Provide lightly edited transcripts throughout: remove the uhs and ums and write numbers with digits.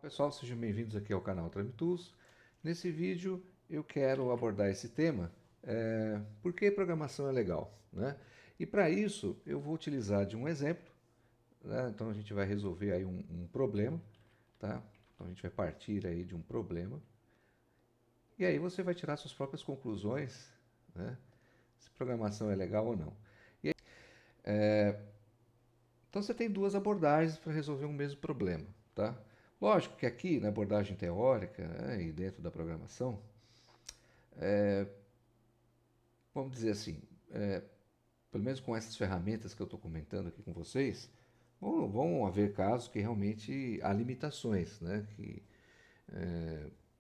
Pessoal, sejam bem-vindos aqui ao canal Tramitools. Nesse vídeo eu quero abordar esse tema, por que programação é legal, né? E para isso eu vou utilizar de um exemplo, né? Então a gente vai resolver aí um problema, tá? Então a gente vai partir aí de um problema e aí você vai tirar suas próprias conclusões, né? Se programação é legal ou não. Então você tem duas abordagens para resolver um mesmo problema, tá? Lógico que aqui na abordagem teórica, né, e dentro da programação, vamos dizer assim, pelo menos com essas ferramentas que eu estou comentando aqui com vocês, vão haver casos que realmente há limitações, né? Que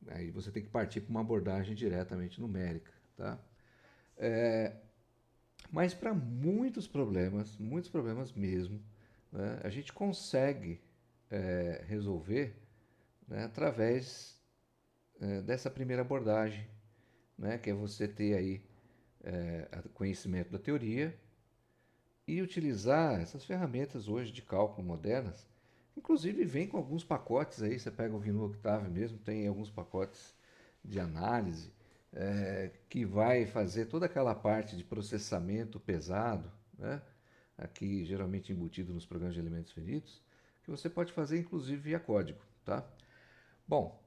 aí você tem que partir para uma abordagem diretamente numérica, tá? Mas para muitos problemas mesmo, né, a gente consegue resolver, né, através dessa primeira abordagem, né, que é você ter aí conhecimento da teoria e utilizar essas ferramentas hoje de cálculo modernas. Inclusive vem com alguns pacotes aí, você pega o GNU Octave mesmo, tem alguns pacotes de análise que vai fazer toda aquela parte de processamento pesado, né? Aqui geralmente embutido nos programas de elementos finitos, que você pode fazer inclusive via código, tá? Bom,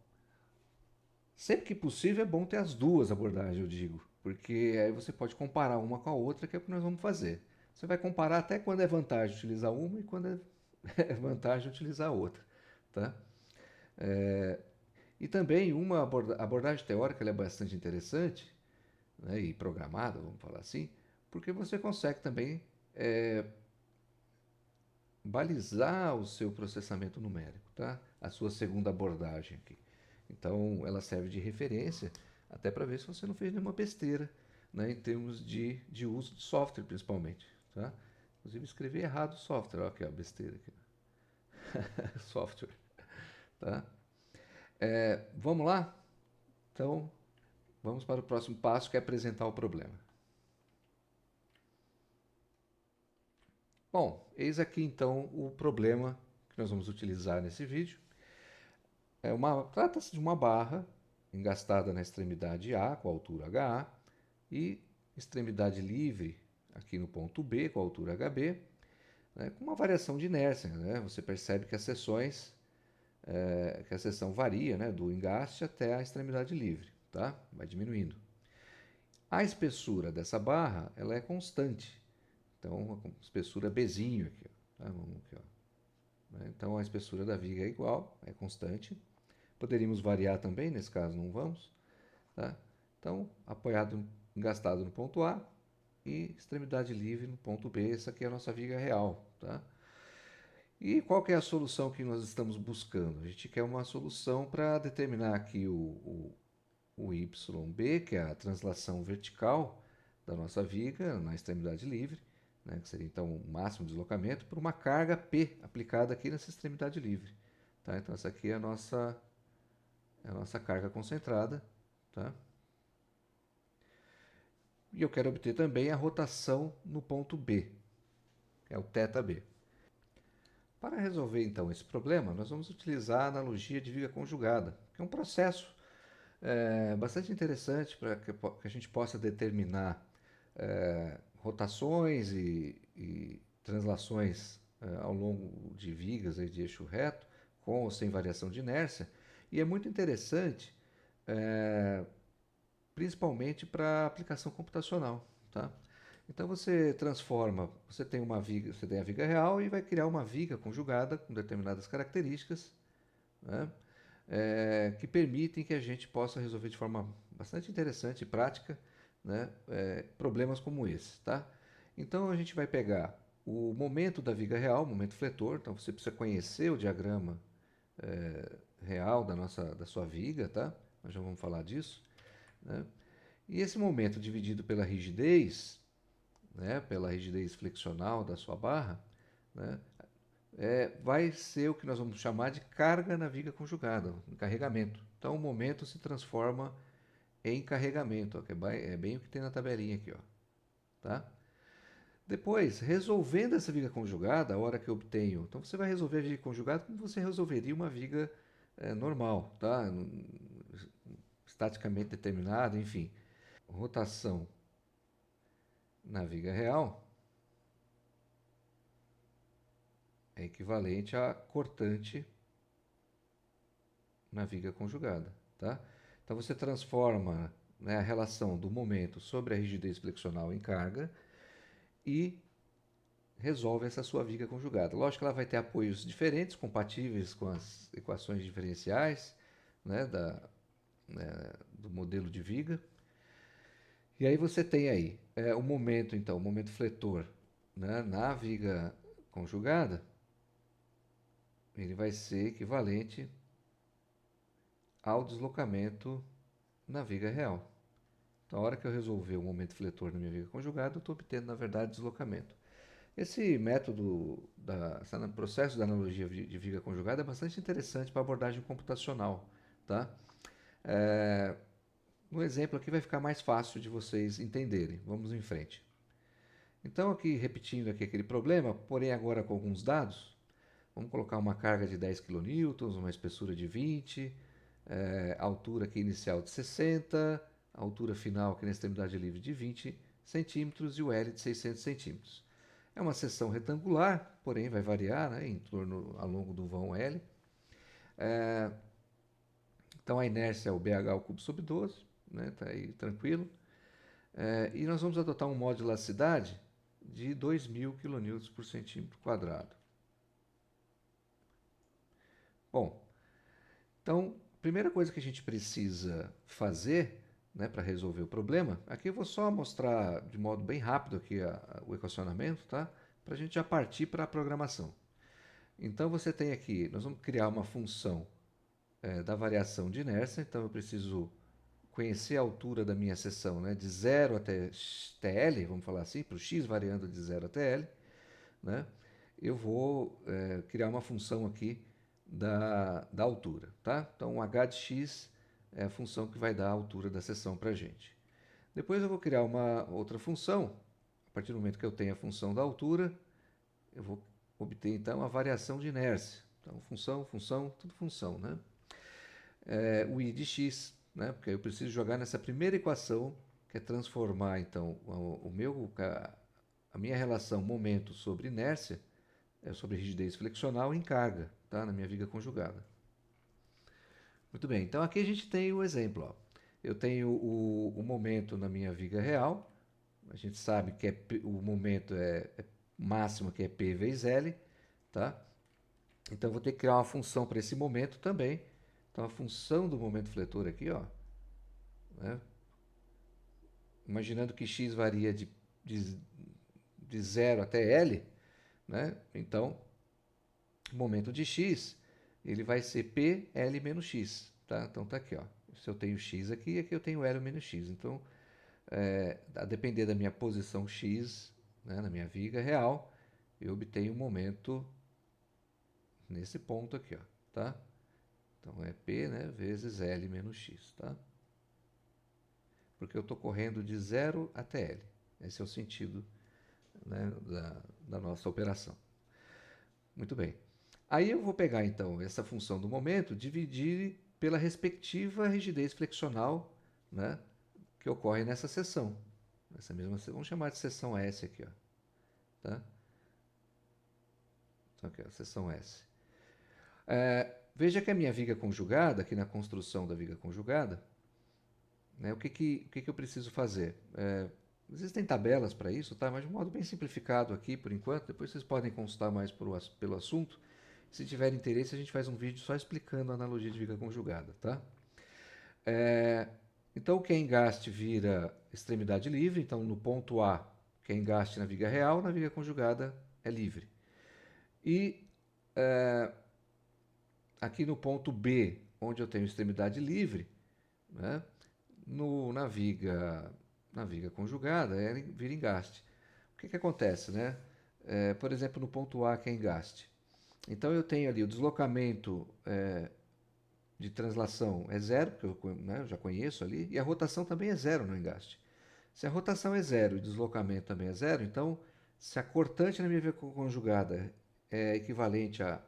sempre que possível é bom ter as duas abordagens, eu digo, porque aí você pode comparar uma com a outra, que é o que nós vamos fazer. Você vai comparar até quando é vantagem utilizar uma e quando é vantagem utilizar a outra, tá? E também uma abordagem teórica ela é bastante interessante, né, e programada, vamos falar assim, porque você consegue também balizar o seu processamento numérico, tá? A sua segunda abordagem aqui. Então, ela serve de referência até para ver se você não fez nenhuma besteira, né, em termos de uso de software, principalmente, tá? Inclusive, escrevi errado software, olha aqui, a besteira aqui. Software, tá? Vamos lá? Então, vamos para o próximo passo, que é apresentar o problema. Bom, eis aqui então o problema que nós vamos utilizar nesse vídeo. Trata-se de uma barra engastada na extremidade A, com a altura HA, e extremidade livre aqui no ponto B, com a altura HB, né, com uma variação de inércia. Né? Você percebe que as seções, que a seção varia, né, do engaste até a extremidade livre, tá? Vai diminuindo. A espessura dessa barra ela é constante, então a espessura Bzinho aqui, ó, tá? Vamos aqui, ó. Então a espessura da viga é igual, é constante. Poderíamos variar também, nesse caso não vamos, tá? Então, apoiado, engastado no ponto A e extremidade livre no ponto B. Essa aqui é a nossa viga real, tá? E qual que é a solução que nós estamos buscando? A gente quer uma solução para determinar aqui o YB, que é a translação vertical da nossa viga na extremidade livre, né, que seria então o máximo de deslocamento, por uma carga P aplicada aqui nessa extremidade livre. Tá? Então essa aqui é a nossa carga concentrada. Tá? E eu quero obter também a rotação no ponto B, que é o θB. Para resolver então esse problema, nós vamos utilizar a analogia de viga conjugada, que é um processo bastante interessante para que a gente possa determinar rotações e translações ao longo de vigas aí de eixo reto, com ou sem variação de inércia. E é muito interessante, principalmente para aplicação computacional, tá? Então você transforma, você tem uma viga, você tem a viga real e vai criar uma viga conjugada com determinadas características, né, que permitem que a gente possa resolver de forma bastante interessante e prática, né, problemas como esse, tá? Então a gente vai pegar o momento da viga real, o momento fletor, então você precisa conhecer o diagrama real da sua viga, tá? Nós já vamos falar disso, né? E esse momento dividido pela rigidez, né, pela rigidez flexional da sua barra, né, vai ser o que nós vamos chamar de carga na viga conjugada, carregamento. Então o momento se transforma em carregamento, ó, que é bem o que tem na tabelinha aqui, ó, tá? Depois, resolvendo essa viga conjugada, a hora que eu obtenho, então você vai resolver a viga conjugada como você resolveria uma viga normal, tá? Estaticamente determinado, enfim. Rotação na viga real é equivalente a cortante na viga conjugada, tá? Então você transforma, né, a relação do momento sobre a rigidez flexional em carga e resolve essa sua viga conjugada. Lógico que ela vai ter apoios diferentes, compatíveis com as equações diferenciais, né, do modelo de viga. E aí você tem aí o momento, então, o momento fletor, né, na viga conjugada, ele vai ser equivalente ao deslocamento na viga real. Então, a hora que eu resolver o momento fletor na minha viga conjugada, eu estou obtendo, na verdade, deslocamento. Esse método, esse processo da analogia de viga conjugada é bastante interessante para abordagem computacional. Tá? No exemplo aqui vai ficar mais fácil de vocês entenderem. Vamos em frente. Então, aqui repetindo aqui aquele problema, porém agora com alguns dados, vamos colocar uma carga de 10 kN, uma espessura de 20, altura aqui inicial de 60, altura final aqui na extremidade livre de 20 centímetros e o L de 600 centímetros. É uma seção retangular, porém vai variar, né, em torno ao longo do vão L. Então a inércia é o BH ao cubo sobre 12, né, tá aí tranquilo. E nós vamos adotar um modo de elasticidade de 2.000 kN por centímetro quadrado. Bom, então, a primeira coisa que a gente precisa fazer, né, para resolver o problema, aqui eu vou só mostrar de modo bem rápido aqui o equacionamento, tá? Para a gente já partir para a programação. Então você tem aqui, nós vamos criar uma função da variação de inércia, então eu preciso conhecer a altura da minha seção, né, de 0 até TL, vamos falar assim, para o x variando de 0 até L, né? Eu vou criar uma função aqui da altura, tá? Então, o h de x é a função que vai dar a altura da seção para a gente. Depois eu vou criar uma outra função. A partir do momento que eu tenho a função da altura, eu vou obter, então, a variação de inércia. Então, função, tudo função, né? O i de x, né? Porque eu preciso jogar nessa primeira equação, que é transformar, então, a minha relação momento sobre inércia, sobre rigidez flexional, em carga, tá? Na minha viga conjugada. Muito bem, então aqui a gente tem o exemplo. Ó. Eu tenho o momento na minha viga real, a gente sabe que o momento é máximo, que é P vezes L, tá? Então eu vou ter que criar uma função para esse momento também. Então a função do momento fletor aqui, ó, né? Imaginando que x varia de 0 até L, né? Então o momento de x ele vai ser PL menos x, tá? Então tá aqui, ó. Se eu tenho x aqui, aqui eu tenho L menos x. Então, a depender da minha posição x, né, na minha viga real, eu obtenho um momento nesse ponto aqui, ó, tá? Então é P, né, vezes L menos x, tá? Porque eu estou correndo de 0 até L. Esse é o sentido, né, da nossa operação. Muito bem. Aí eu vou pegar, então, essa função do momento, dividir pela respectiva rigidez flexional, né, que ocorre nessa seção. Essa mesma, vamos chamar de seção S aqui, ó, tá? Então, aqui, ó, seção S. Veja que a minha viga conjugada, aqui na construção da viga conjugada, né, o que eu preciso fazer? Existem tabelas para isso, tá? Mas de um modo bem simplificado aqui, por enquanto. Depois vocês podem consultar mais pelo assunto. Se tiver interesse, a gente faz um vídeo só explicando a analogia de viga conjugada, tá? Então, o que é engaste vira extremidade livre. Então, no ponto A, que é engaste na viga real, na viga conjugada é livre. E aqui no ponto B, onde eu tenho extremidade livre, né, na viga conjugada, vira engaste. O que acontece, né? Por exemplo, no ponto A, que é engaste. Então, eu tenho ali o deslocamento de translação é zero, que eu já conheço ali, e a rotação também é zero no engaste. Se a rotação é zero e o deslocamento também é zero, então, se a cortante na minha viga conjugada é equivalente à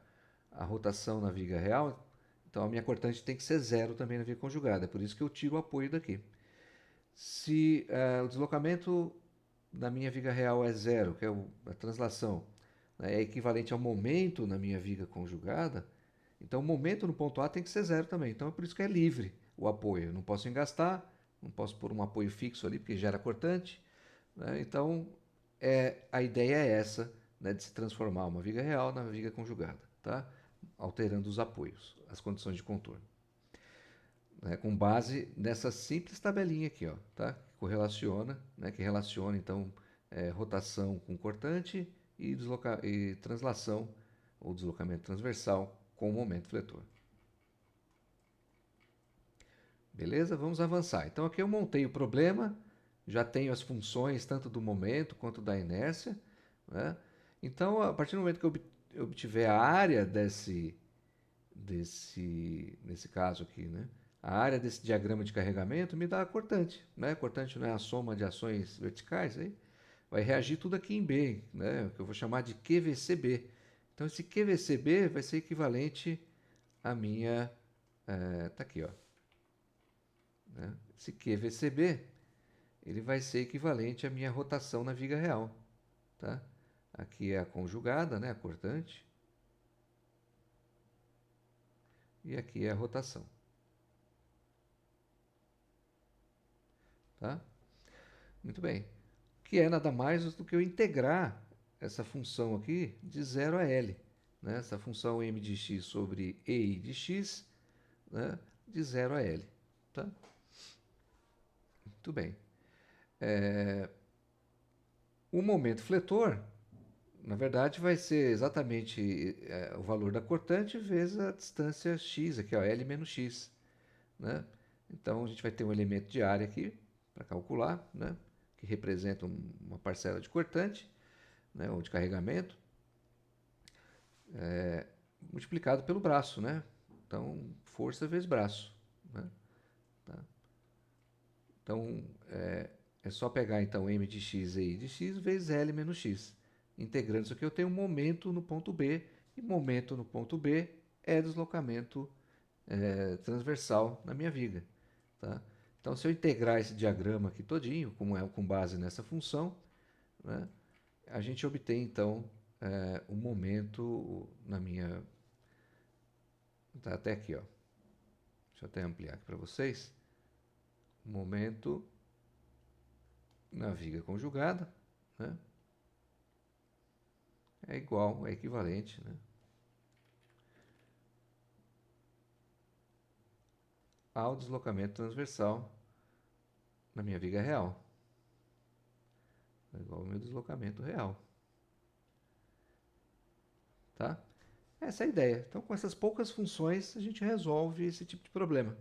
rotação na viga real, Então a minha cortante tem que ser zero também na viga conjugada. É por isso que eu tiro o apoio daqui. Se o deslocamento da minha viga real é zero, que é a translação, né, é equivalente ao momento na minha viga conjugada, então o momento no ponto A tem que ser zero também. Então é por isso que é livre o apoio. Eu não posso engastar, não posso pôr um apoio fixo ali, porque gera cortante. Né? Então a ideia é essa, né, de se transformar uma viga real na viga conjugada, tá? Alterando os apoios, as condições de contorno. Né, com base nessa simples tabelinha aqui, ó, tá? Que correlaciona, né, que relaciona então rotação com cortante e translação ou deslocamento transversal com o momento fletor. Beleza? Vamos avançar. Então aqui eu montei o problema, já tenho as funções tanto do momento quanto da inércia, né? Então a partir do momento que eu obtiver a área nesse caso aqui, né? A área desse diagrama de carregamento me dá a cortante, né? Cortante não é a soma de ações verticais, aí vai reagir tudo aqui em B, né? Que eu vou chamar de QVCB. Então esse QVCB vai ser equivalente à minha, tá aqui, ó, né? Esse QVCB ele vai ser equivalente à minha rotação na viga real, tá? Aqui é a conjugada, né? A cortante, e aqui é a rotação, tá? Muito bem. Que é nada mais do que eu integrar essa função aqui de 0 a L. Né? Essa função m de x sobre ei de x, né? De 0 a L. Tá? Muito bem. O momento fletor, na verdade, vai ser exatamente o valor da cortante vezes a distância x, aqui, ó, L menos x. Né? Então, a gente vai ter um elemento de área aqui para calcular, né? Que representa uma parcela de cortante, né? Ou de carregamento, multiplicado pelo braço, né? Então, força vezes braço, né? Tá? Então, é só pegar então m de x e i de x vezes L menos x. Integrando isso aqui, eu tenho um momento no ponto B, e momento no ponto B é deslocamento transversal na minha viga. Tá? Então, se eu integrar esse diagrama aqui todinho, como é com base nessa função, né, a gente obtém então o momento na minha. Tá até aqui, ó. Deixa eu até ampliar aqui para vocês. Momento na viga conjugada, né, é igual, é equivalente, né, ao deslocamento transversal na minha viga real. É igual ao meu deslocamento real. Tá? Essa é a ideia. Então, com essas poucas funções, a gente resolve esse tipo de problema,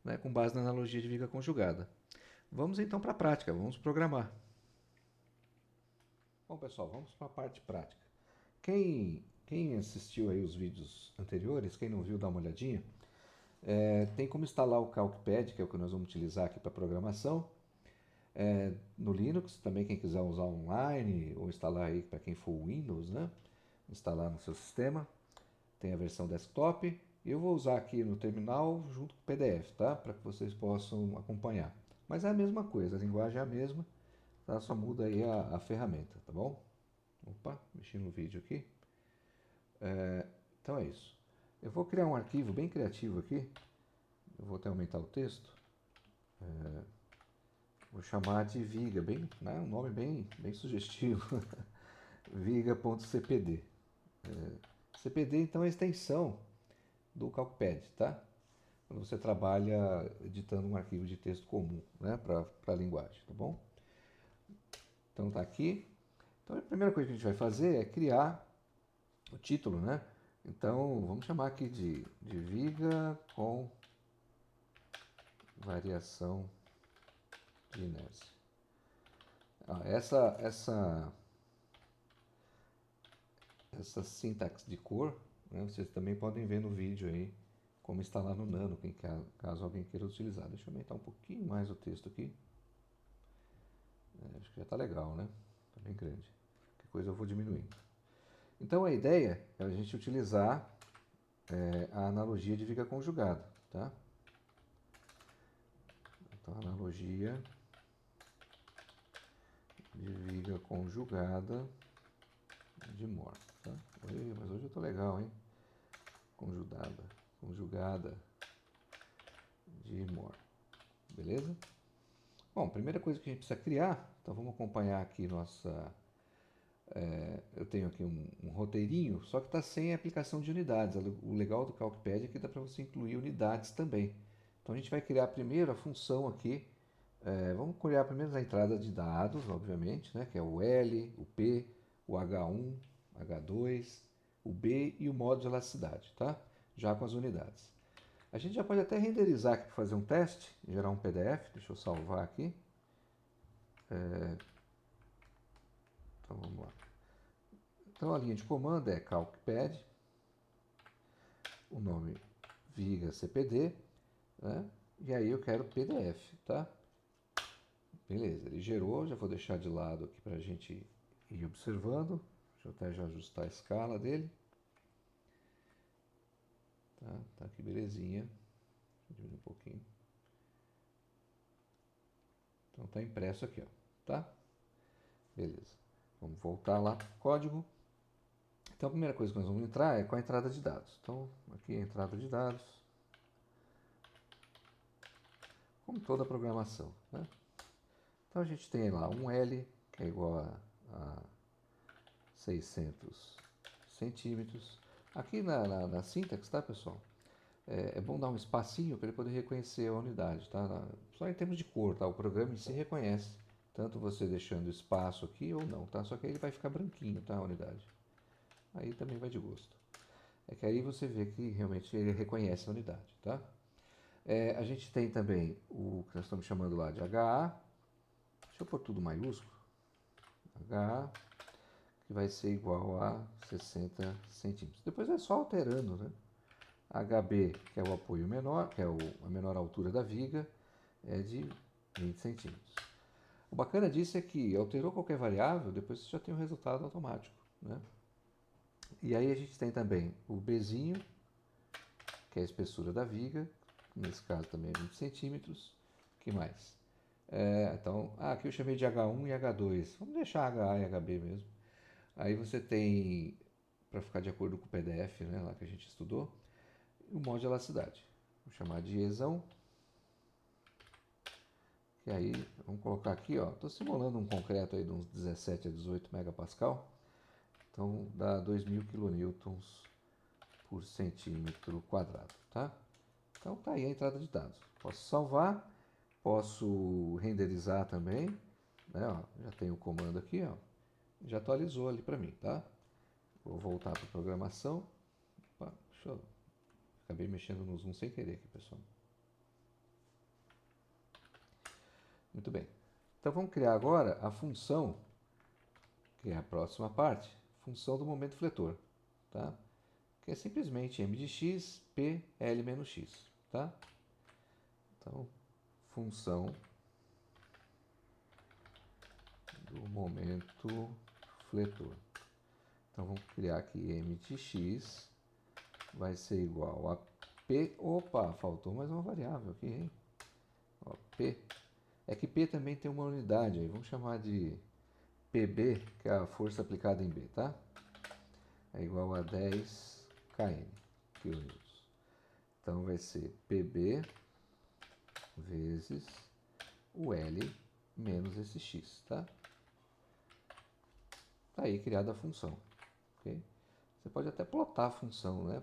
né, com base na analogia de viga conjugada. Vamos então para a prática, vamos programar. Bom, pessoal, vamos para a parte prática. Quem assistiu aí os vídeos anteriores, quem não viu, dá uma olhadinha. Tem como instalar o CalcPad, que é o que nós vamos utilizar aqui para programação, no Linux, também quem quiser usar online, ou instalar aí para quem for Windows, né? Instalar no seu sistema. Tem a versão desktop. Eu vou usar aqui no terminal junto com o PDF, tá? Para que vocês possam acompanhar. Mas é a mesma coisa, a linguagem é a mesma, tá? Só muda aí a ferramenta, tá bom? Opa, mexi no vídeo aqui. Então é isso. Eu vou criar um arquivo bem criativo aqui. Eu vou até aumentar o texto. Vou chamar de Viga, bem, né? Um nome bem sugestivo. Viga.cpd. CPD então é a extensão do CalcPad, tá? Quando você trabalha editando um arquivo de texto comum, né, para a linguagem, tá bom? Então tá aqui. Então a primeira coisa que a gente vai fazer é criar o título, né? Então vamos chamar aqui de viga com variação de inércia. Essa sintaxe de cor, né, vocês também podem ver no vídeo aí como instalar no Nano, caso alguém queira utilizar. Deixa eu aumentar um pouquinho mais o texto aqui. Acho que já está legal, né? Está bem grande. Qualquer coisa eu vou diminuindo. Então a ideia é a gente utilizar a analogia de viga conjugada, tá? Então, analogia de viga conjugada de Moore, tá? Mas hoje eu tô legal, hein? Conjugada de Moore, beleza? Bom, primeira coisa que a gente precisa criar, então vamos acompanhar aqui nossa... eu tenho aqui um roteirinho, só que está sem aplicação de unidades. O legal do CalcPad é que dá para você incluir unidades também. Então a gente vai criar primeiro a função aqui. Vamos criar primeiro a entrada de dados, obviamente, né, que é o L, o P, o H1, H2, o B e o modo de elasticidade, tá? Já com as unidades. A gente já pode até renderizar aqui para fazer um teste, gerar um PDF. Deixa eu salvar aqui. Então vamos lá. Então a linha de comando é CalcPad, o nome Viga CPD, né? E aí eu quero PDF, tá? Beleza, ele gerou, já vou deixar de lado aqui para a gente ir observando. Deixa eu até já ajustar a escala dele. Tá aqui, belezinha. Deixa eu diminuir um pouquinho. Então tá impresso aqui, ó, tá? Beleza. Vamos voltar lá para o código. Então a primeira coisa que nós vamos entrar é com a entrada de dados. Então aqui a entrada de dados, como toda a programação, né? Então a gente tem lá um L, que é igual a 600 centímetros. Aqui na sintaxe, tá, pessoal? É bom dar um espacinho para ele poder reconhecer a unidade, tá? Só em termos de cor, tá? O programa em si reconhece, tanto você deixando espaço aqui ou não, tá? Só que aí ele vai ficar branquinho, tá? A unidade. Aí também vai de gosto. É que aí você vê que realmente ele reconhece a unidade, tá? A gente tem também o que nós estamos chamando lá de HA. Deixa eu pôr tudo maiúsculo. HA, que vai ser igual a 60 centímetros. Depois é só alterando, né? HB, que é o apoio menor, que é a menor altura da viga, é de 20 centímetros. O bacana disso é que alterou qualquer variável, depois você já tem um resultado automático, né? E aí a gente tem também o Bzinho, que é a espessura da viga, nesse caso também é 20 centímetros. O que mais? Então, aqui eu chamei de H1 e H2. Vamos deixar HA e HB mesmo. Aí você tem, para ficar de acordo com o PDF, né, lá que a gente estudou, o modo de elasticidade. Vou chamar de Ezão. Que aí, vamos colocar aqui, ó. Estou simulando um concreto aí de uns 17 a 18 megapascal. Então, dá 2.000 kilonewtons por centímetro quadrado, tá? Então, tá aí a entrada de dados. Posso salvar, posso renderizar também, né? Ó, já tem o comando aqui, ó. Já atualizou ali para mim, tá? Vou voltar para a programação. Opa, deixa eu... Acabei mexendo no zoom sem querer aqui, pessoal. Muito bem. Então vamos criar agora a função, que é a próxima parte, função do momento fletor, tá? Que é simplesmente m de x, p, l menos x, tá? Então, função do momento fletor. Então vamos criar aqui m de x vai ser igual a p. Opa, faltou mais uma variável aqui, hein? Ó, p. É que p também tem uma unidade aí, vamos chamar de pb, que é a força aplicada em b, tá? É igual a 10 kN, quilonewtons. Então vai ser pb vezes o L menos esse x, tá? Tá aí criada a função, ok? Você pode até plotar a função, né,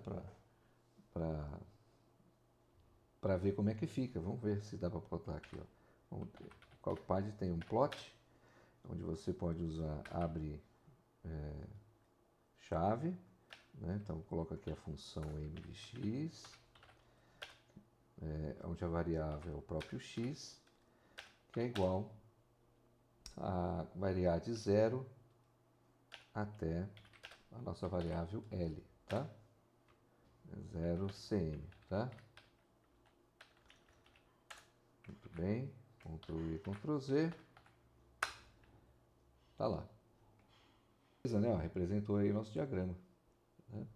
para ver como é que fica. Vamos ver se dá para plotar aqui, ó. O CalcPad tem um plot, onde você pode usar, abre chave, né? Então coloca aqui a função m de x, onde a variável é o próprio x, que é igual a variar de 0 até a nossa variável L, tá? 0 cm, tá? Muito bem, Ctrl I, Ctrl Z, tá lá. Beleza, né? Ó, representou aí o nosso diagrama, né?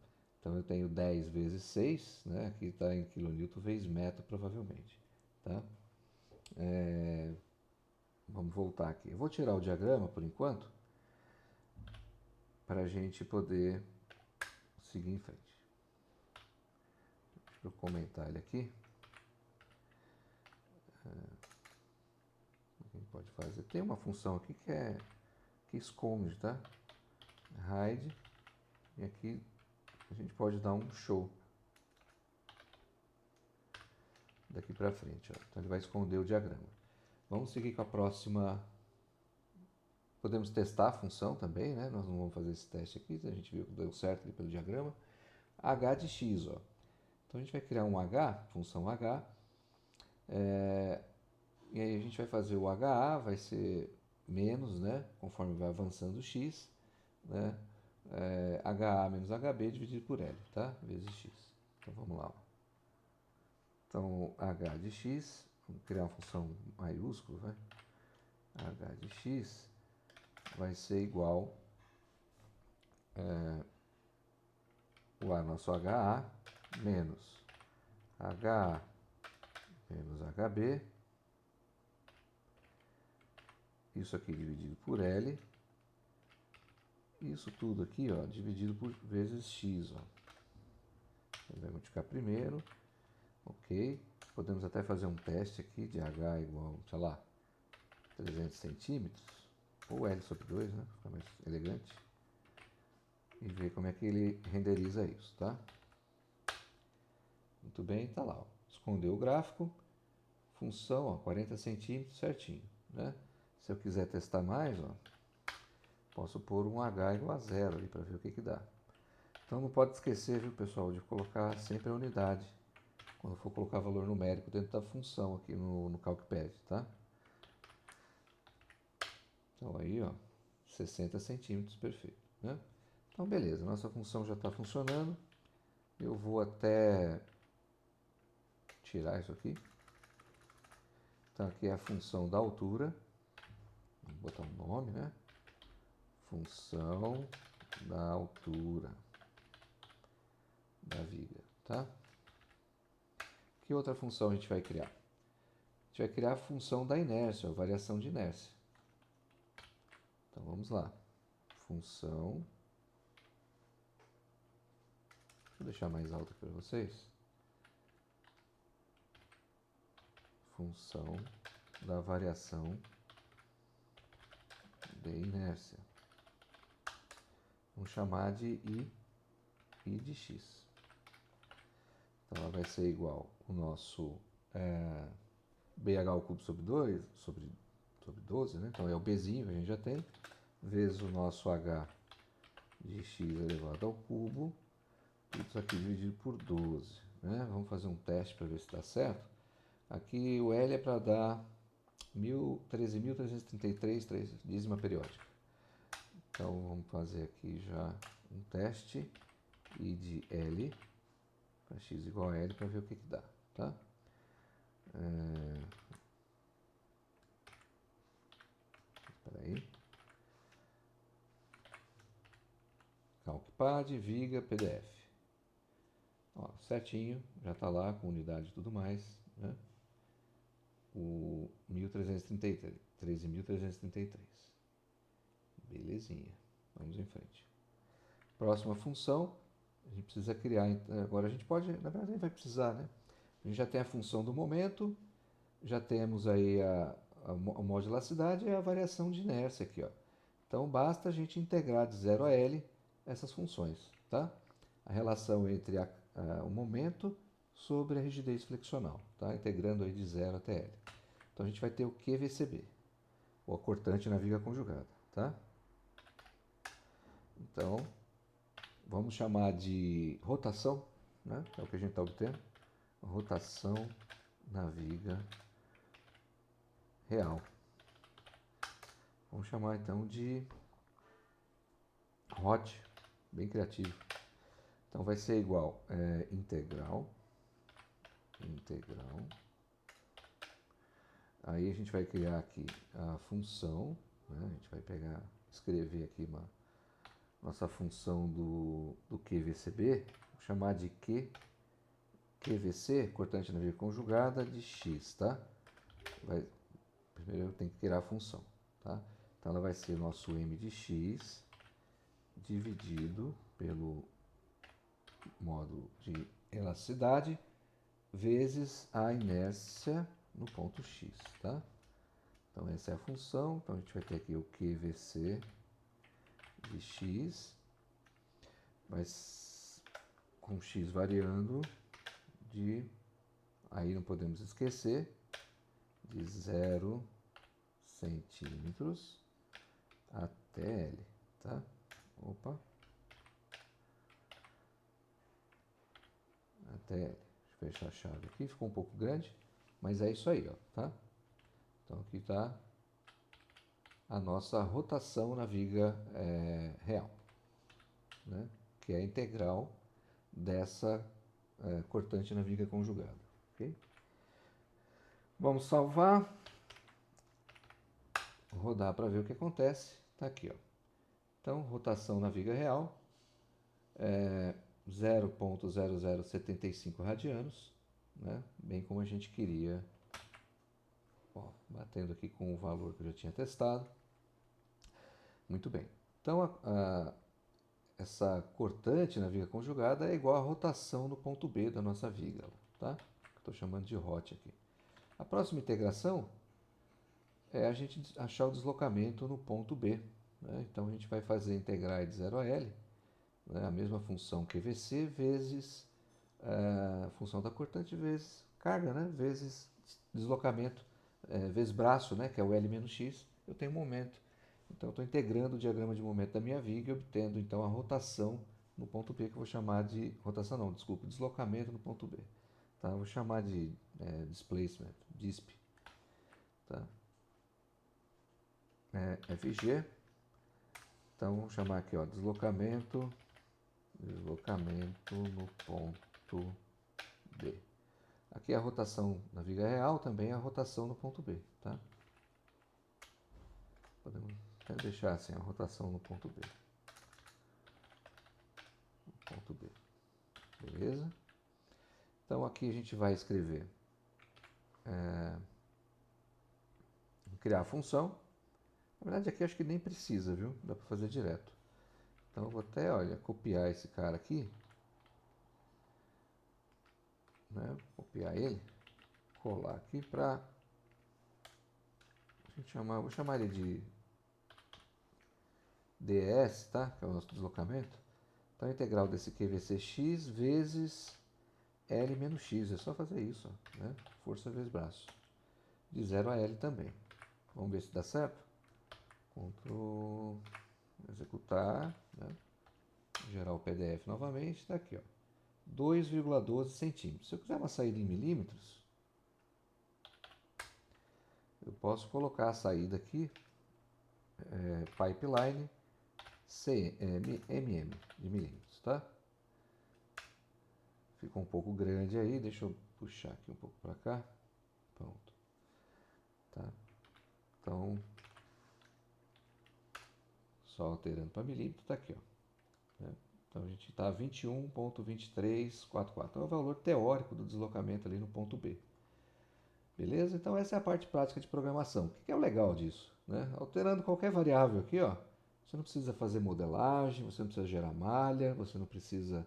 Então eu tenho 10 vezes 6, né? Aqui está em quilonewton vezes metro, provavelmente. Tá? Vamos voltar aqui. Eu vou tirar o diagrama por enquanto, para a gente poder seguir em frente. Deixa eu comentar ele aqui. A gente pode fazer. Tem uma função aqui que esconde, tá? Hide. E aqui a gente pode dar um show daqui para frente. Ó. Então ele vai esconder o diagrama. Vamos seguir com a próxima. Podemos testar a função também, né? Nós não vamos fazer esse teste aqui, a gente viu que deu certo ali pelo diagrama. H de x, ó. Então a gente vai criar um H, função H, e aí a gente vai fazer o HA, vai ser menos, né? Conforme vai avançando o x, né? HA menos HB dividido por L, tá? Vezes x. Então vamos lá. Ó. Então H de x, vamos criar uma função maiúscula, vai? H de x vai ser igual o nosso HA menos HA menos HB, isso aqui dividido por L, isso tudo aqui, ó, dividido por vezes x, ó. Ele vai multiplicar primeiro, ok. Podemos até fazer um teste aqui de H igual, sei lá, 300 centímetros, ou L sobre 2, né, fica mais elegante. E ver como é que ele renderiza isso, tá? Muito bem, tá lá, ó. Escondeu o gráfico, função, ó, 40 centímetros, certinho, né? Se eu quiser testar mais, ó, posso pôr um H igual a 0 ali para ver o que que dá. Então não pode esquecer, viu, pessoal, de colocar sempre a unidade quando for colocar valor numérico dentro da função aqui no CalcPad, tá? Então aí, ó, 60 centímetros, perfeito, né? Então beleza, nossa função já está funcionando. Eu vou até tirar isso aqui. Então aqui é a função da altura. Vou botar um nome, né? Função da altura da viga, tá? Que outra função a gente vai criar? A gente vai criar a função da inércia, a variação de inércia. Então vamos lá. Função. Vou deixar mais alto aqui para vocês. Função da variação de inércia. Vamos chamar de I de x. Então ela vai ser igual o nosso BH ao cubo sobre 2, sobre 12, né? Então é o Bzinho que a gente já tem, vezes o nosso H de x elevado ao cubo, tudo isso aqui dividido por 12. Né? Vamos fazer um teste para ver se dá certo. Aqui o L é para dar 13.333 dízima periódica. Então vamos fazer aqui já um teste I de L para x igual a L para ver o que que dá, tá? Espera aí. CalcPad, Viga, PDF. Ó, certinho, já está lá com unidade e tudo mais, né? O 1333, 13.333. Belezinha. Vamos em frente. Próxima função, a gente precisa criar, agora a gente pode, na verdade vai precisar, né? A gente já tem a função do momento, já temos aí a modularidade e a variação de inércia aqui, ó. Então basta a gente integrar de 0 a L essas funções, tá? A relação entre o momento sobre a rigidez flexional, tá? Integrando aí de 0 até L. Então a gente vai ter o QVCB, o acortante na viga conjugada, tá? Então vamos chamar de rotação, né? É o que a gente está obtendo. Rotação na viga real. Vamos chamar então de ROT, bem criativo. Então vai ser igual integral. Aí a gente vai criar aqui a função, né? A gente vai escrever aqui nossa função do QVCB, vou chamar de QVC, cortante na vírgula conjugada, de x, tá? Primeiro eu tenho que criar a função, tá? Então ela vai ser nosso m de x dividido pelo módulo de elasticidade vezes a inércia no ponto x, tá? Então essa é a função, então a gente vai ter aqui o QVC de x, mas com x variando aí não podemos esquecer, de 0 centímetros até L, tá? Opa. Até L. Deixa eu fechar a chave aqui, ficou um pouco grande, mas é isso aí, ó, tá? Então aqui está a nossa rotação na viga real, né? Que é a integral dessa cortante na viga conjugada, ok? Vamos salvar, rodar para ver o que acontece. Está aqui, ó. Então, rotação na viga real é 0,0075 radianos, né? Bem como a gente queria. Ó, batendo aqui com o valor que eu já tinha testado. Muito bem. Então, essa cortante na viga conjugada é igual à rotação no ponto B da nossa viga, tá? Estou chamando de hot aqui. A próxima integração é a gente achar o deslocamento no ponto B, né? Então a gente vai fazer integrar de 0 a L, né? A mesma função QVC vezes a função da cortante vezes carga, né? Vezes deslocamento, vezes braço, né? Que é o L menos X, eu tenho momento. Então eu estou integrando o diagrama de momento da minha viga e obtendo então a rotação no ponto B, que eu vou chamar de rotação não, desculpa, deslocamento no ponto B. Tá? Eu vou chamar de displacement, DISP. Tá? FG. Então vamos chamar aqui, ó, deslocamento no ponto B. Aqui é a rotação na viga real, também é a rotação no ponto B, tá? Podemos até deixar assim, a rotação no ponto B. Ponto B. Beleza? Então aqui a gente vai escrever, criar a função. Na verdade aqui acho que nem precisa, viu? Dá para fazer direto. Então eu vou até, olha, copiar esse cara aqui, né? Copiar ele, colar aqui para a gente chamar, vou chamar ele de ds, tá? Que é o nosso deslocamento. Então a integral desse QVCx vezes L menos X, é só fazer isso, ó, né? Força vezes braço. De 0 a L também. Vamos ver se dá certo. Ctrl executar, né? Gerar o PDF novamente, está aqui, ó. 2,12 centímetros. Se eu quiser uma saída em milímetros, eu posso colocar a saída aqui, pipeline mm de milímetros, tá? Ficou um pouco grande aí, deixa eu puxar aqui um pouco para cá. Pronto. Tá? Então, só alterando para milímetro, tá aqui, ó. Né? Então a gente está 21,2344. Então é o valor teórico do deslocamento ali no ponto B. Beleza? Então essa é a parte prática de programação. O que é o legal disso? Né? Alterando qualquer variável aqui, ó, você não precisa fazer modelagem, você não precisa gerar malha, você não precisa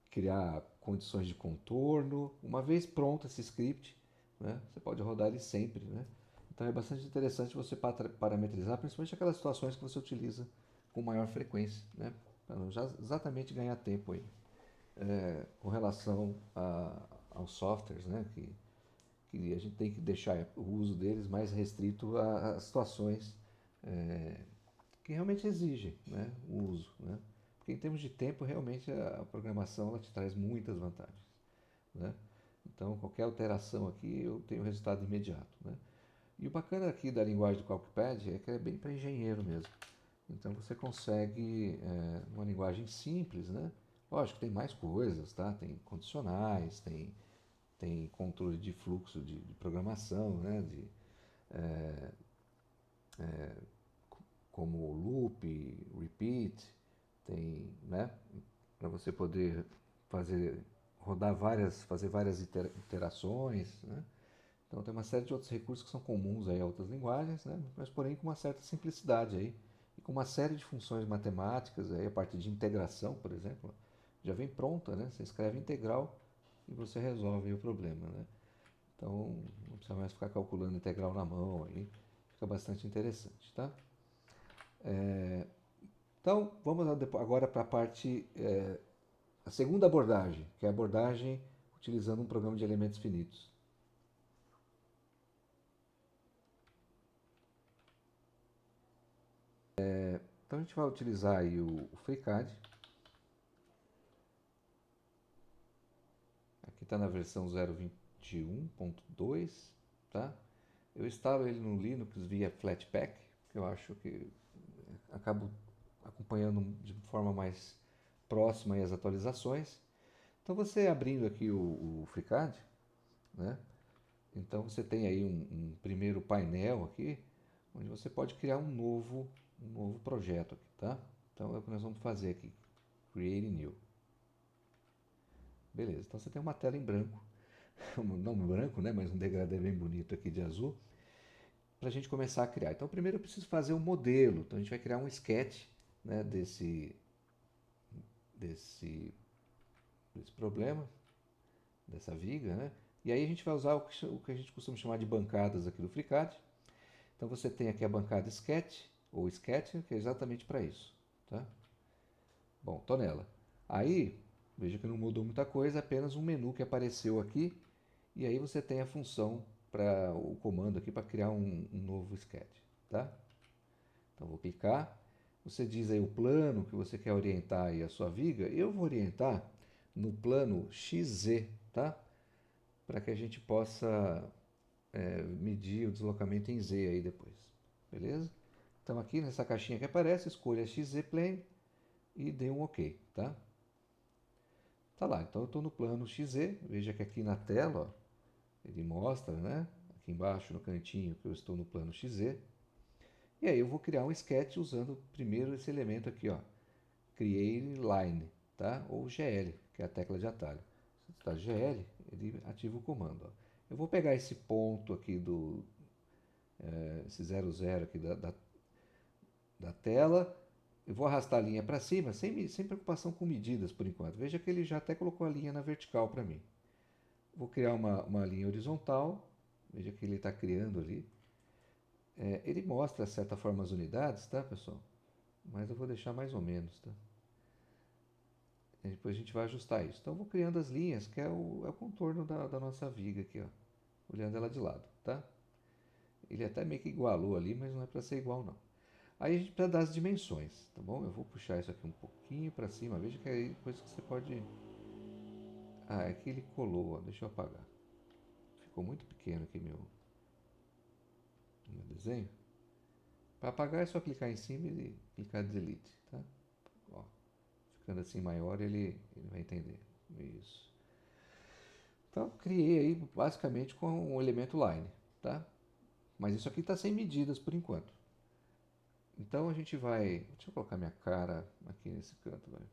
criar condições de contorno. Uma vez pronto esse script, né, você pode rodar ele sempre. Né? Então é bastante interessante você parametrizar, principalmente aquelas situações que você utiliza com maior frequência, né, para não exatamente ganhar tempo aí, com relação aos softwares, né, que a gente tem que deixar o uso deles mais restrito a situações que realmente exigem, né, o uso. Né? Porque em termos de tempo, realmente a programação ela te traz muitas vantagens. Né? Então, qualquer alteração aqui, eu tenho resultado imediato. Né? E o bacana aqui da linguagem do CalcPad é que é bem para engenheiro mesmo. Então, você consegue uma linguagem simples, né? Lógico, tem mais coisas, tá? Tem condicionais, tem controle de fluxo de programação, né? Como loop, repeat, tem, né? Para você poder fazer fazer várias iterações, né? Então tem uma série de outros recursos que são comuns aí a outras linguagens, né? Mas porém com uma certa simplicidade aí e com uma série de funções matemáticas aí a partir de integração, por exemplo, já vem pronta, né? Você escreve integral e você resolve o problema, né? Então não precisa mais ficar calculando integral na mão aí, fica bastante interessante, tá? Então vamos agora para a parte a segunda abordagem, que é a abordagem utilizando um programa de elementos finitos. Então a gente vai utilizar aí o FreeCAD. Aqui está na versão 0.21.2, tá? Eu instalo ele no Linux via Flatpak, que eu acho que acabo acompanhando de forma mais próxima aí as atualizações. Então você abrindo aqui o FreeCAD, né? Então você tem aí um primeiro painel aqui, onde você pode criar um novo projeto aqui, tá? Então é o que nós vamos fazer aqui, Create New. Beleza, então você tem uma tela em branco, não branco, né, mas um degradê bem bonito aqui de azul, para a gente começar a criar. Então primeiro eu preciso fazer um modelo, então a gente vai criar um sketch, né, desse problema, dessa viga, né? E aí a gente vai usar o que a gente costuma chamar de bancadas aqui do FreeCAD. Então você tem aqui a bancada Sketch, ou Sketch, que é exatamente para isso, tá? Bom, tô nela. Aí, veja que não mudou muita coisa, apenas um menu que apareceu aqui, e aí você tem a função para o comando aqui para criar um novo sketch, tá? Então vou clicar, você diz aí o plano que você quer orientar aí a sua viga, eu vou orientar no plano XZ, tá? Para que a gente possa medir o deslocamento em Z aí depois, beleza? Então aqui nessa caixinha que aparece, escolha XZ Plane e dê um OK, tá? Tá lá, então eu estou no plano XZ, veja que aqui na tela, ó, ele mostra, né? Aqui embaixo no cantinho que eu estou no plano XZ. E aí eu vou criar um sketch usando primeiro esse elemento aqui, ó, Create Line, tá? Ou GL, que é a tecla de atalho. Se está GL, ele ativa o comando, ó. Eu vou pegar esse ponto aqui esse 00 aqui da tela, eu vou arrastar a linha para cima, sem preocupação com medidas por enquanto. Veja que ele já até colocou a linha na vertical para mim. Vou criar uma linha horizontal, veja que ele está criando ali. Ele mostra, de certa forma, as unidades, tá, pessoal? Mas eu vou deixar mais ou menos, tá? E depois a gente vai ajustar isso. Então eu vou criando as linhas, que é o contorno da nossa viga aqui, ó. Olhando ela de lado, tá? Ele até meio que igualou ali, mas não é para ser igual, não. Aí a gente precisa dar as dimensões, tá bom? Eu vou puxar isso aqui um pouquinho para cima. Veja que aí depois que você pode... Ah, é que ele colou, ó. Deixa eu apagar. Ficou muito pequeno aqui meu desenho. Para apagar é só clicar em cima e clicar Delete, tá? Ó, ficando assim maior ele vai entender. Isso. Então criei aí basicamente com um elemento line, tá? Mas isso aqui está sem medidas por enquanto. Então a gente vai... Deixa eu colocar minha cara aqui nesse canto, vai.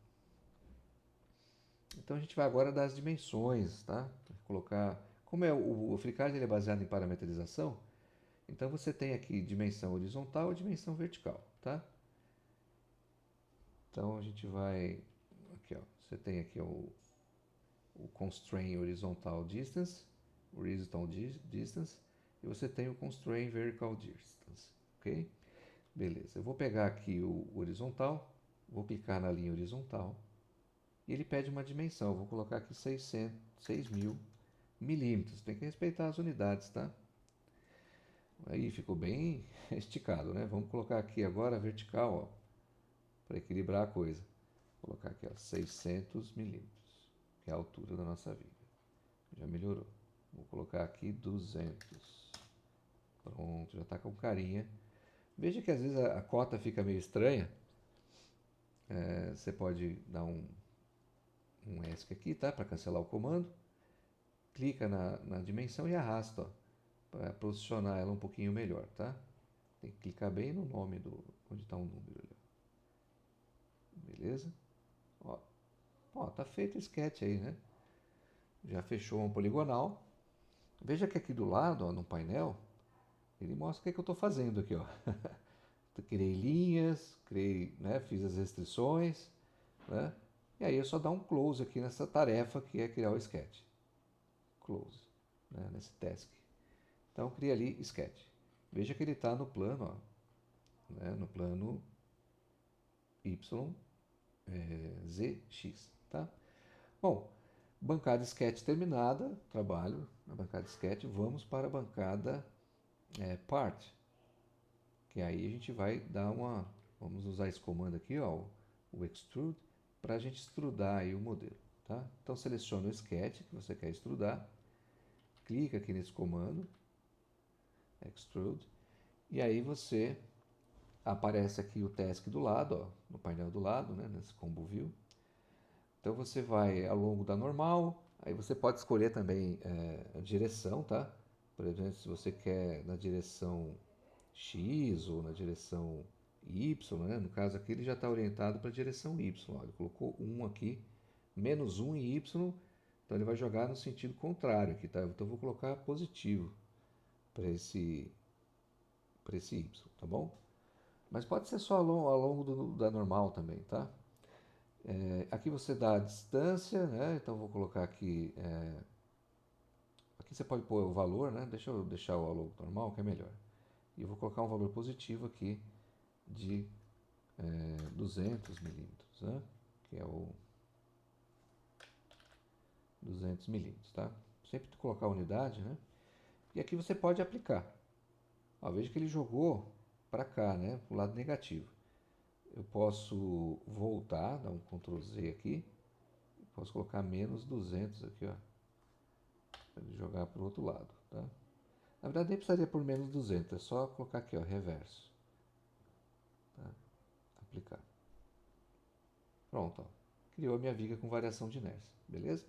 Então a gente vai agora dar as dimensões, tá? Colocar... Como o FreeCAD ele é baseado em parametrização, então você tem aqui dimensão horizontal e dimensão vertical, tá? Então a gente vai... Aqui, ó. Você tem aqui o constraint horizontal distance, e você tem o constraint vertical distance, ok? Beleza, eu vou pegar aqui o horizontal, vou clicar na linha horizontal, e ele pede uma dimensão, eu vou colocar aqui 6.000 milímetros, tem que respeitar as unidades, tá? Aí ficou bem esticado, né? Vamos colocar aqui agora a vertical, ó, para equilibrar a coisa. Vou colocar aqui, ó, 600 milímetros, que é a altura da nossa viga. Já melhorou. Vou colocar aqui 200. Pronto, já está com carinha. Veja que às vezes a cota fica meio estranha. Você pode dar um ESC aqui, tá? Para cancelar o comando. Clica na dimensão e arrasta, para posicionar ela um pouquinho melhor, tá? Tem que clicar bem no nome onde está o número ali. Beleza? Ó, Ó, tá feito o sketch aí, né? Já fechou um poligonal. Veja que aqui do lado, ó, no painel, ele mostra o que, é que eu estou fazendo aqui, ó. Criei linhas, né, fiz as restrições, né? E aí é só dar um close aqui nessa tarefa que é criar o sketch. Close, né, nesse task. Então cria ali sketch. Veja que ele está no plano, ó, né, no plano Y, Z, X, tá? Bom, bancada sketch terminada, trabalho na bancada sketch, vamos para a bancada part, que aí a gente vai dar uma, vamos usar esse comando aqui, ó, o extrude, para a gente extrudar aí o modelo, tá? Então seleciona o sketch que você quer extrudar, clica aqui nesse comando, extrude, e aí você aparece aqui o task do lado, ó, no painel do lado, né, nesse combo view. Então você vai ao longo da normal, aí você pode escolher também a direção, tá? Por exemplo, se você quer na direção X ou na direção Y, né? No caso aqui ele já está orientado para a direção Y. Ó. Ele colocou 1 aqui, menos 1 em Y, então ele vai jogar no sentido contrário aqui, tá? Então eu vou colocar positivo para esse Y, tá bom? Mas pode ser só ao longo da normal também, tá? Aqui você dá a distância, né? Então vou colocar aqui. Aqui você pode pôr o valor, né? Deixa eu deixar o logo normal, que é melhor. E eu vou colocar um valor positivo aqui de 200 milímetros, né? Que é o 200 milímetros, tá? Sempre colocar a unidade, né? E aqui você pode aplicar. Ó, veja que ele jogou para cá, né? Para o lado negativo. Eu posso voltar, dar um Ctrl Z aqui. Posso colocar menos 200 aqui, ó. Para ele jogar para o outro lado, tá? Na verdade nem precisaria por menos 200, é só colocar aqui, ó, reverso. Tá? Aplicar. Pronto, ó. Criou a minha viga com variação de inércia, beleza?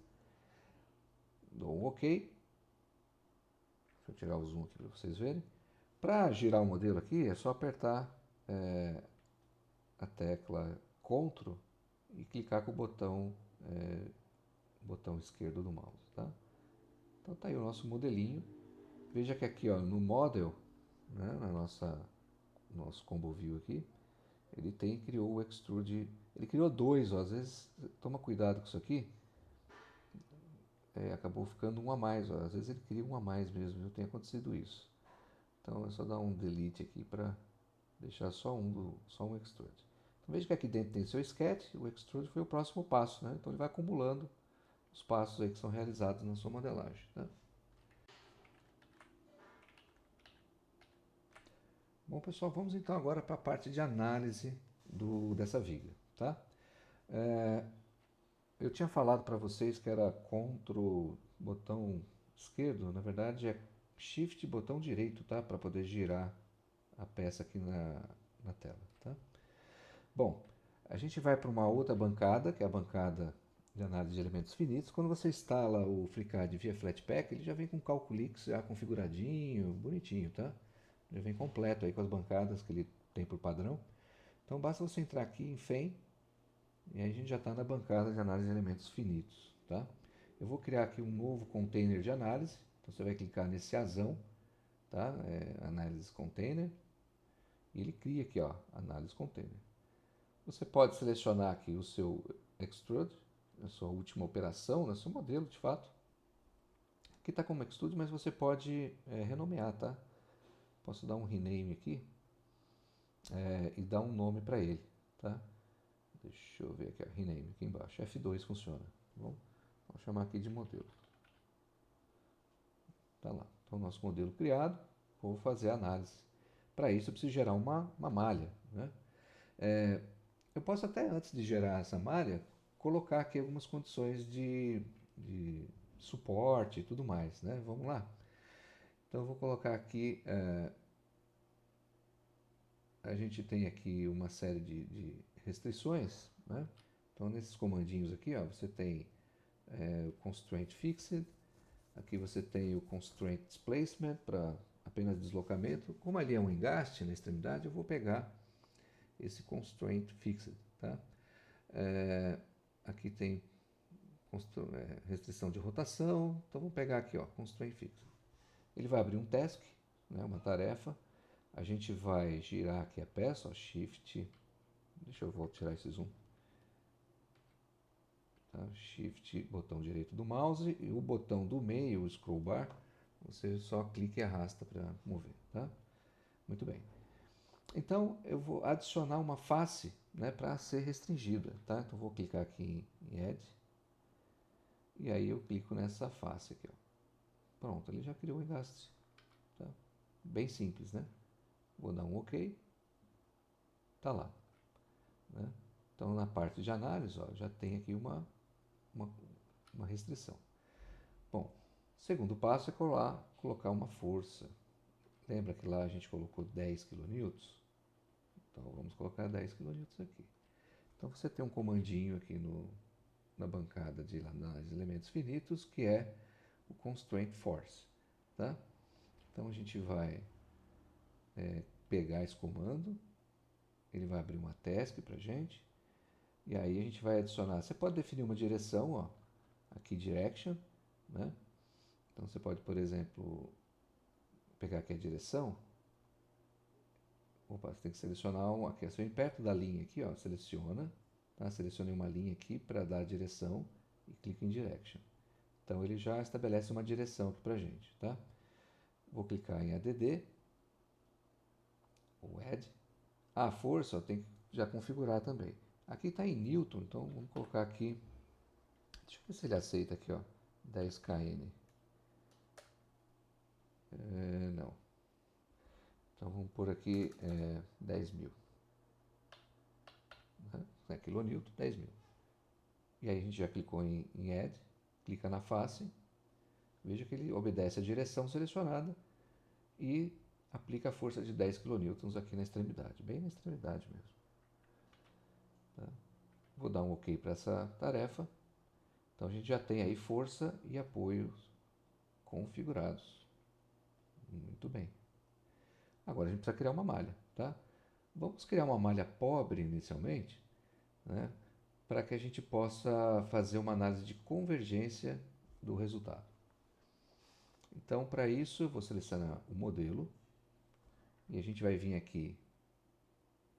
Dou um OK. Deixa eu tirar o zoom aqui para vocês verem. Para girar o modelo aqui, é só apertar a tecla Ctrl e clicar com o botão esquerdo do mouse, tá? Então tá aí o nosso modelinho. Veja que aqui, ó, no Model, né, nosso Combo View aqui, ele criou o Extrude, ele criou dois, ó, às vezes toma cuidado com isso aqui, acabou ficando um a mais, ó, às vezes ele cria um a mais mesmo, viu? Tem acontecido isso. Então é só dar um delete aqui para deixar só um Extrude. Então veja que aqui dentro tem seu sketch, o Extrude foi o próximo passo, né? Então ele vai acumulando os passos aí que são realizados na sua modelagem, tá? Bom, pessoal, vamos então agora para a parte de análise dessa viga, tá? Eu tinha falado para vocês que era Ctrl botão esquerdo, na verdade é Shift botão direito, tá? Para poder girar a peça aqui na tela, tá? Bom, a gente vai para uma outra bancada, que é a bancada de análise de elementos finitos. Quando você instala o FreeCAD via Flatpak, ele já vem com o Calculix já configuradinho, bonitinho, tá? Já vem completo aí com as bancadas que ele tem por padrão. Então basta você entrar aqui em FEM e aí a gente já está na bancada de análise de elementos finitos, tá? Eu vou criar aqui um novo container de análise. Então você vai clicar nesse azão, tá? Análise container. E ele cria aqui, ó, análise container. Você pode selecionar aqui o seu extrude, a sua última operação, né, seu modelo de fato. Aqui está como extrude, mas você pode renomear, tá? Posso dar um rename aqui e dar um nome para ele, tá? Deixa eu ver aqui, ó, rename aqui embaixo. F2 funciona, tá bom? Vamos chamar aqui de modelo. Tá lá. Então, nosso modelo criado, vou fazer a análise. Para isso, eu preciso gerar uma malha, né? Eu posso até, antes de gerar essa malha, colocar aqui algumas condições de suporte e tudo mais, né? Vamos lá? Então, eu vou colocar aqui, a gente tem aqui uma série de restrições, né? Então, nesses comandinhos aqui, ó, você tem o Constraint Fixed, aqui você tem o Constraint Displacement para apenas deslocamento. Como ali é um engaste na extremidade, eu vou pegar esse Constraint Fixed, tá? Aqui tem restrição de rotação. Então vamos pegar aqui, ó, constraint fixed. Ele vai abrir um task, né, uma tarefa. A gente vai girar aqui a peça, ó, Shift. Deixa eu voltar tirar esse zoom. Tá? Shift, botão direito do mouse e o botão do meio, o scroll bar, você só clica e arrasta para mover, tá? Muito bem. Então eu vou adicionar uma face, né, para ser restringida, tá? Então vou clicar aqui em Add e aí eu clico nessa face aqui, ó. Pronto, ele já criou o engaste, tá? Bem simples, né? Vou dar um OK, tá lá, né? Então na parte de análise, ó, já tem aqui uma, uma restrição. Bom, segundo passo é colocar uma força. Lembra que lá a gente colocou 10 kN? Então vamos colocar 10 kN aqui. Então você tem um comandinho aqui na bancada de análise de elementos finitos que é o constraint force, tá? Então a gente vai pegar esse comando, ele vai abrir uma task para gente e aí a gente vai adicionar. Você pode definir uma direção, ó, aqui direction, né? Então você pode, por exemplo, pegar aqui a direção. Opa, você tem que selecionar aqui, assim, perto da linha aqui, ó, seleciona, tá? Selecione uma linha aqui para dar a direção e clique em Direction. Então ele já estabelece uma direção aqui para gente, tá? Vou clicar em ADD, ou Add. A força, ó, tem que já configurar também. Aqui está em Newton, então vamos colocar aqui, deixa eu ver se ele aceita aqui, ó, 10 kN. Não. Então vamos pôr aqui 10.000. Né? Kilonewton, 10.000. E aí a gente já clicou em Add, clica na face, veja que ele obedece a direção selecionada e aplica a força de 10 kN aqui na extremidade, bem na extremidade mesmo. Tá? Vou dar um OK para essa tarefa. Então a gente já tem aí força e apoios configurados. Muito bem. Agora a gente precisa criar uma malha, tá? Vamos criar uma malha pobre inicialmente, né? Para que a gente possa fazer uma análise de convergência do resultado. Então, para isso, eu vou selecionar o modelo e a gente vai vir aqui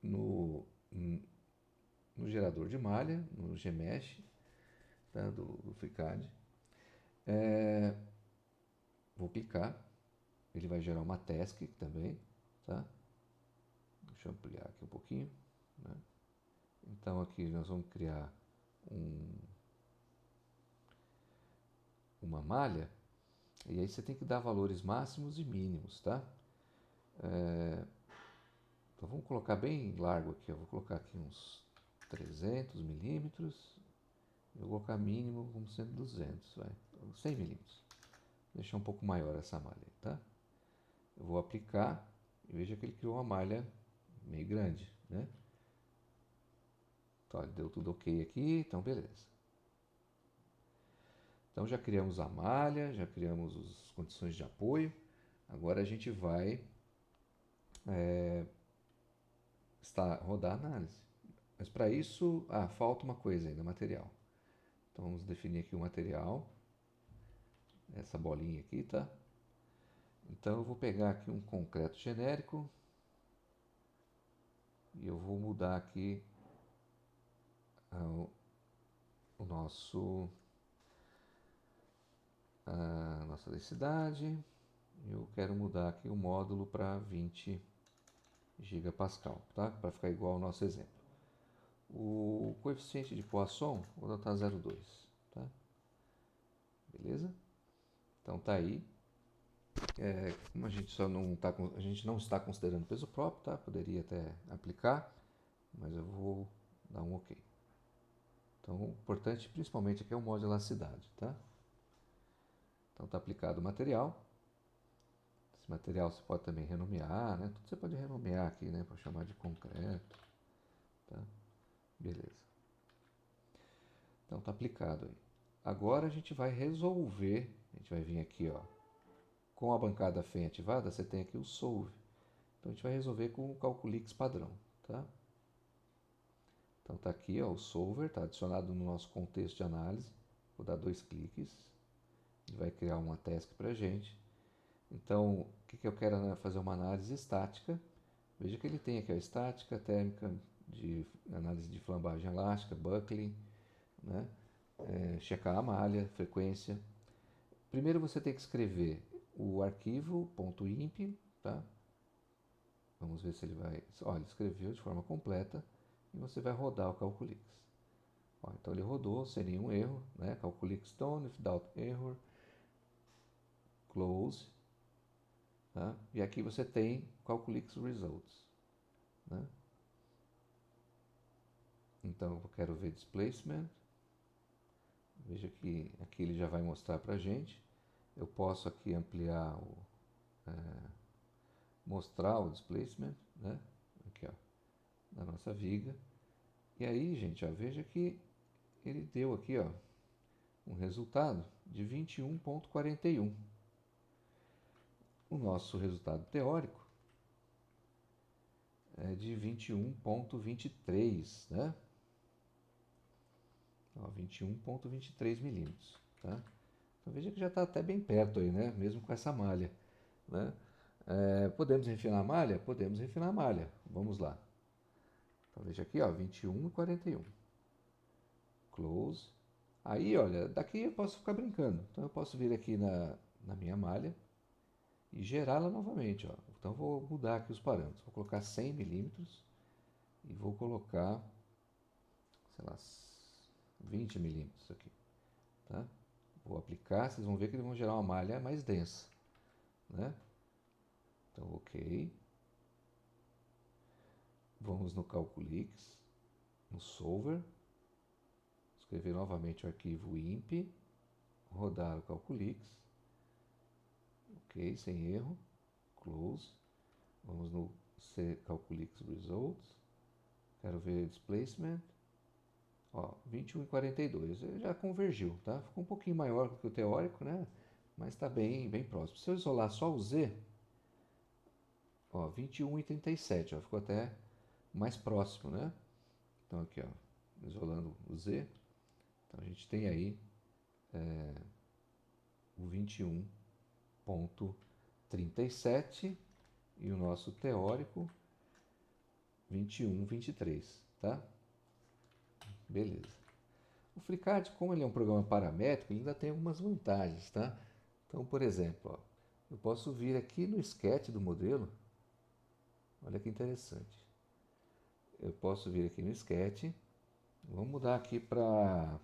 no gerador de malha, no Gmesh, tá, do FreeCAD. Vou clicar, ele vai gerar uma task também, tá? Deixa eu ampliar aqui um pouquinho, né? Então aqui nós vamos criar uma malha e aí você tem que dar valores máximos e mínimos, tá? Então vamos colocar bem largo aqui, eu vou colocar aqui uns 300 milímetros, eu vou colocar mínimo como sendo 200, vai, 100 milímetros. Deixar um pouco maior essa malha, tá? Eu vou aplicar e veja que ele criou uma malha meio grande, né? Então, deu tudo ok aqui, então beleza. Então já criamos a malha, já criamos as condições de apoio. Agora a gente vai rodar a análise. Mas para isso, falta uma coisa ainda, material. Então vamos definir aqui o material. Essa bolinha aqui, tá? Então eu vou pegar aqui um concreto genérico. E eu vou mudar aqui o a nossa densidade. Eu quero mudar aqui o módulo para 20 gigapascal, tá? Para ficar igual ao nosso exemplo. O coeficiente de Poisson vou botar 0,2, tá? Beleza? Então tá aí. Como a gente a gente não está considerando peso próprio, tá? Poderia até aplicar, mas eu vou dar um OK. Então, o importante principalmente aqui é o modo de elasticidade, tá? Então está aplicado o material. Esse material você pode também renomear, né? Tudo você pode renomear aqui, né? Para chamar de concreto, tá? Beleza. Então está aplicado aí. Agora a gente vai resolver, a gente vai vir aqui, ó, com a bancada FEM ativada, você tem aqui o Solve. Então a gente vai resolver com o Calculix padrão, tá? Então está aqui, ó, o Solver, está adicionado no nosso contexto de análise. Vou dar 2 cliques. Ele vai criar uma task para a gente. Então, o que eu quero é fazer uma análise estática. Veja que ele tem aqui a estática, térmica, de análise de flambagem elástica, buckling, né? Checar a malha, frequência. Primeiro você tem que escrever o arquivo .imp, tá? Vamos ver se ele vai... Olha, ele escreveu de forma completa e você vai rodar o Calculix. Ó, então ele rodou sem nenhum erro, né? Calculix done without error. Close. Tá? E aqui você tem Calculix Results. Né? Então eu quero ver Displacement. Veja que aqui ele já vai mostrar para a gente. Eu posso aqui ampliar, mostrar o Displacement, né? Aqui, ó, da nossa viga. E aí, gente, ó, veja que ele deu aqui, ó, um resultado de 21,41. O nosso resultado teórico é de 21,23, né? 21,23 milímetros, tá? Então veja que já está até bem perto aí, né? Mesmo com essa malha, né? Podemos refinar a malha? Podemos refinar a malha. Vamos lá. Então veja aqui, ó, 21,41. Close. Aí, olha, daqui eu posso ficar brincando. Então eu posso vir aqui na minha malha e gerá-la novamente, ó. Então vou mudar aqui os parâmetros. Vou colocar 100 milímetros e vou colocar, sei lá, 20 milímetros aqui, tá? Vou aplicar, vocês vão ver que eles vão gerar uma malha mais densa, né? Então, ok. Vamos no Calculix, no Solver, escrever novamente o arquivo imp, rodar o Calculix, ok, sem erro, close. Vamos no Calculix Results, quero ver Displacement, ó, 21,42, ele já convergiu, tá? Ficou um pouquinho maior que o teórico, né? Mas está bem próximo. Se eu isolar só o Z, ó, 21,37, ó, ficou até mais próximo, né? Então aqui, ó, isolando o Z, então a gente tem aí o 21,37 e o nosso teórico 21,23, tá? Beleza. O FreeCAD, como ele é um programa paramétrico, ele ainda tem algumas vantagens, tá? Então, por exemplo, ó, eu posso vir aqui no sketch do modelo, olha que interessante. Eu posso vir aqui no sketch, vamos mudar aqui para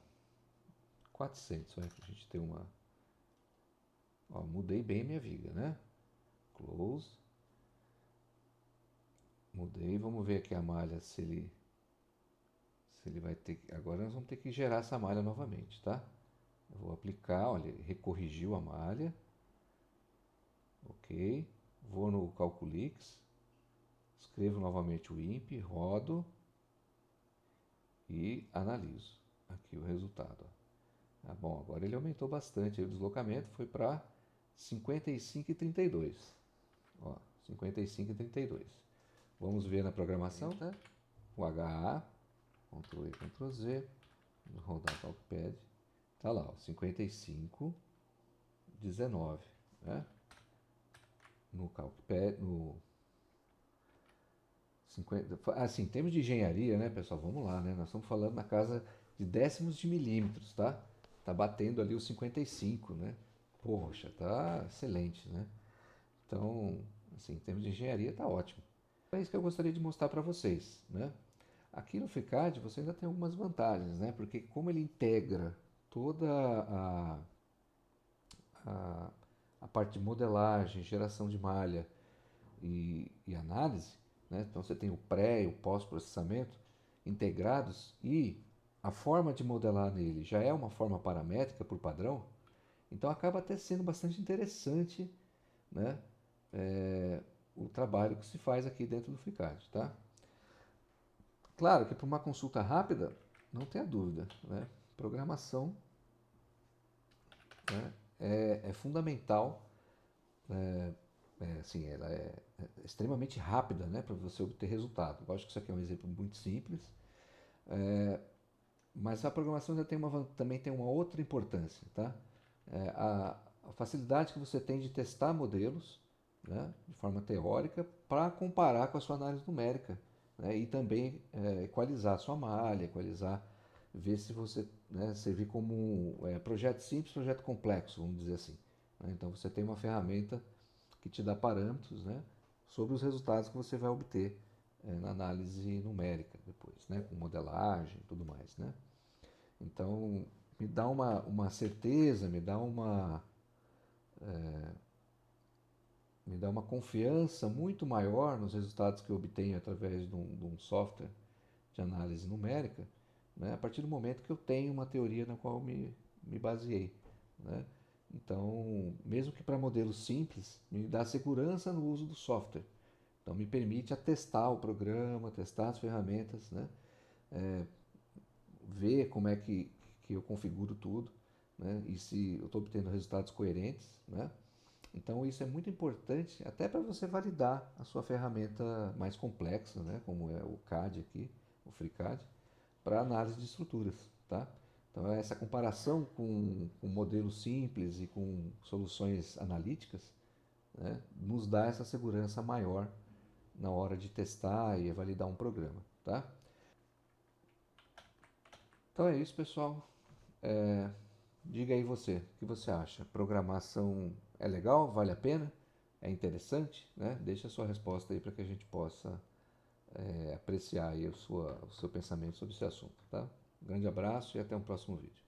400, para a gente ter uma... Ó, mudei bem a minha viga, né? Close. Mudei, vamos ver aqui a malha, se ele vai ter... Agora nós vamos ter que gerar essa malha novamente, tá? Eu vou aplicar, olha, ele recorrigiu a malha. Ok. Vou no Calculix, escrevo novamente o IMP, rodo e analiso aqui o resultado. Ah, bom, agora ele aumentou bastante o deslocamento, foi para 55,32. Ó, 55,32. Vamos ver na programação, tá? O HA, Ctrl E, Ctrl Z, rodar o Calcpad, tá lá, ó, 55,19, né? No Calcpad, no 50, assim, em termos de engenharia, né, pessoal, vamos lá, né? Nós estamos falando na casa de décimos de milímetros, tá? Tá batendo ali os 55, né? Poxa, tá excelente, né? Então, assim, em termos de engenharia, tá ótimo. É isso que eu gostaria de mostrar para vocês, né? Aqui no FreeCAD você ainda tem algumas vantagens, né? Porque como ele integra toda a, a parte de modelagem, geração de malha e análise, né? Então você tem o pré e o pós-processamento integrados e a forma de modelar nele já é uma forma paramétrica por padrão, então acaba até sendo bastante interessante, né? O trabalho que se faz aqui dentro do FreeCAD, tá? Claro que para uma consulta rápida, não tenha dúvida, né? Programação, né, é fundamental, assim, ela é extremamente rápida, né, para você obter resultado. Eu acho que isso aqui é um exemplo muito simples. Mas a programação já tem também tem uma outra importância, tá? A facilidade que você tem de testar modelos, né, de forma teórica para comparar com a sua análise numérica, né, e também equalizar a sua malha, equalizar, ver se você, né, servir como projeto simples, projeto complexo, vamos dizer assim, né? Então você tem uma ferramenta que te dá parâmetros, né, sobre os resultados que você vai obter na análise numérica depois, né, com modelagem e tudo mais, né? Então me dá uma certeza, me dá uma confiança muito maior nos resultados que eu obtenho através de um software de análise numérica, né, a partir do momento que eu tenho uma teoria na qual me baseei, né? Então, mesmo que para modelos simples, me dá segurança no uso do software. Então, me permite testar o programa, testar as ferramentas, né? Ver como é que eu configuro tudo, né? E se eu estou obtendo resultados coerentes, né? Então isso é muito importante até para você validar a sua ferramenta mais complexa, né, como é o CAD aqui, o FreeCAD, para análise de estruturas, tá? Então essa comparação com modelos simples e com soluções analíticas, né, nos dá essa segurança maior na hora de testar e validar um programa, tá? Então é isso, pessoal. Diga aí você, o que você acha? Programação é legal? Vale a pena? É interessante? Né? Deixa a sua resposta aí para que a gente possa apreciar aí o seu pensamento sobre esse assunto. Tá? Um grande abraço e até um próximo vídeo.